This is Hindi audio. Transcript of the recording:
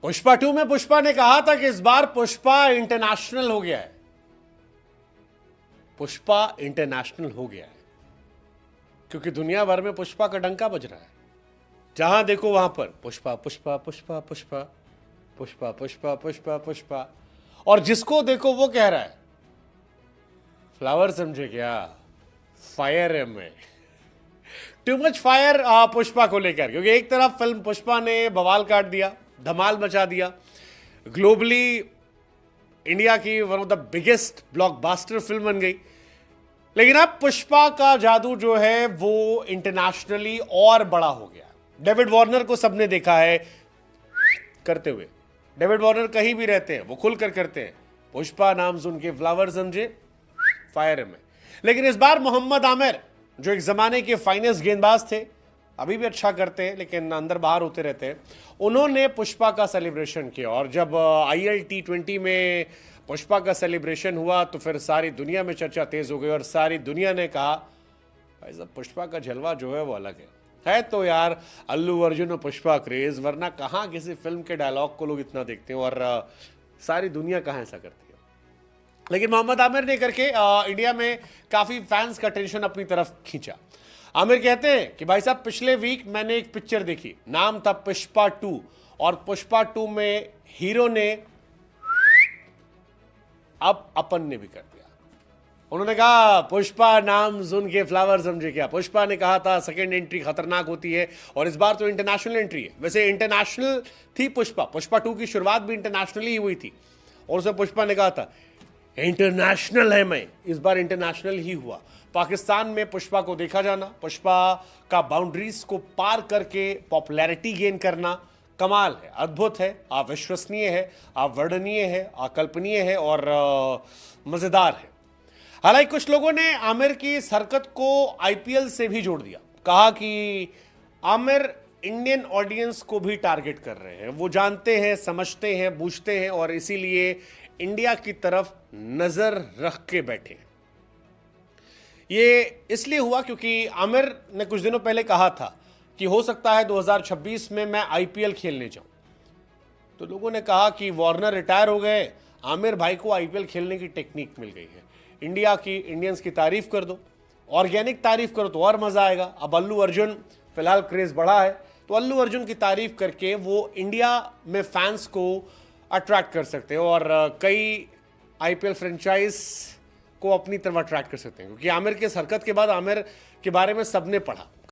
पुष्पा 2 में पुष्पा ने कहा था कि इस बार पुष्पा इंटरनेशनल हो गया है। पुष्पा इंटरनेशनल हो गया है क्योंकि दुनिया भर में पुष्पा का डंका बज रहा है। जहां देखो वहां पर पुष्पा पुष्पा पुष्पा पुष्पा पुष्पा पुष्पा पुष्पा पुष्पा, और जिसको देखो वो कह रहा है फ्लावर समझे क्या, फायर है मैं। टू मच फायर पुष्पा को लेकर, क्योंकि एक तरफ फिल्म पुष्पा ने बवाल काट दिया, धमाल मचा दिया, ग्लोबली इंडिया की one of the biggest blockbuster film बन गई। लेकिन अब पुष्पा का जादू जो है वो इंटरनेशनली और बड़ा हो गया। डेविड वॉर्नर को सबने देखा है करते हुए। डेविड वॉर्नर कहीं भी रहते हैं वो खुलकर करते हैं, पुष्पा नाम सुन के फ्लावर समझे फायर में। लेकिन इस बार मोहम्मद आमिर जो एक जमाने के फाइनेस्ट गेंदबाज थे, अभी भी अच्छा करते हैं लेकिन अंदर बाहर होते रहते हैं, उन्होंने पुष्पा का सेलिब्रेशन किया। और जब IL T20 में पुष्पा का सेलिब्रेशन हुआ तो फिर सारी दुनिया में चर्चा तेज हो गई और सारी दुनिया ने कहा भाई साहब पुष्पा का जलवा जो है वो अलग है तो यार अल्लू अर्जुन और पुष्पा क्रेज, वरना कहाँ किसी फिल्म के डायलॉग को लोग इतना देखते हैं और सारी दुनिया कहाँ ऐसा करती है। लेकिन मोहम्मद आमिर ने करके इंडिया में काफी फैंस का अटेंशन अपनी तरफ खींचा। आमिर कहते हैं कि भाई साहब पिछले वीक मैंने एक पिक्चर देखी, नाम था पुष्पा 2, और पुष्पा 2 में हीरो ने अब अपन ने भी कर दिया। उन्होंने कहा पुष्पा नाम सुन के फ्लावर समझे क्या। पुष्पा ने कहा था सेकंड एंट्री खतरनाक होती है और इस बार तो इंटरनेशनल एंट्री है। वैसे इंटरनेशनल थी पुष्पा 2 की शुरुआत भी इंटरनेशनली ही हुई थी और उसमें पुष्पा ने कहा था इंटरनेशनल है मैं, इस बार इंटरनेशनल ही हुआ। पाकिस्तान में पुष्पा को देखा जाना, पुष्पा का बाउंड्रीज को पार करके पॉपुलैरिटी गेन करना कमाल है, अद्भुत है, अविश्वसनीय है, अवर्णनीय है, अकल्पनीय है और मजेदार है। हालांकि कुछ लोगों ने आमिर की इस हरकत को IPL से भी जोड़ दिया, कहा कि आमिर इंडियन ऑडियंस को भी टारगेट कर रहे हैं, वो जानते हैं, समझते हैं, बूझते हैं और इसीलिए इंडिया की तरफ नजर रख के बैठे हैं। ये इसलिए हुआ क्योंकि आमिर ने कुछ दिनों पहले कहा था कि हो सकता है 2026 में मैं IPL खेलने जाऊं। तो लोगों ने कहा कि वार्नर रिटायर हो गए, आमिर भाई को IPL खेलने की टेक्निक मिल गई है, इंडिया की इंडियंस की तारीफ कर दो, ऑर्गेनिक तारीफ करो तो और मजा आएगा। अब अल्लू अर्जुन फिलहाल क्रेज बढ़ा है तो अल्लू अर्जुन की तारीफ करके वो इंडिया में फैंस को अट्रैक्ट कर सकते हैं और कई IPL फ्रेंचाइज को अपनी तरफ अट्रैक्ट कर सकते हैं। क्योंकि आमिर के इस हरकत के बाद आमिर के बारे में सबने पढ़ा,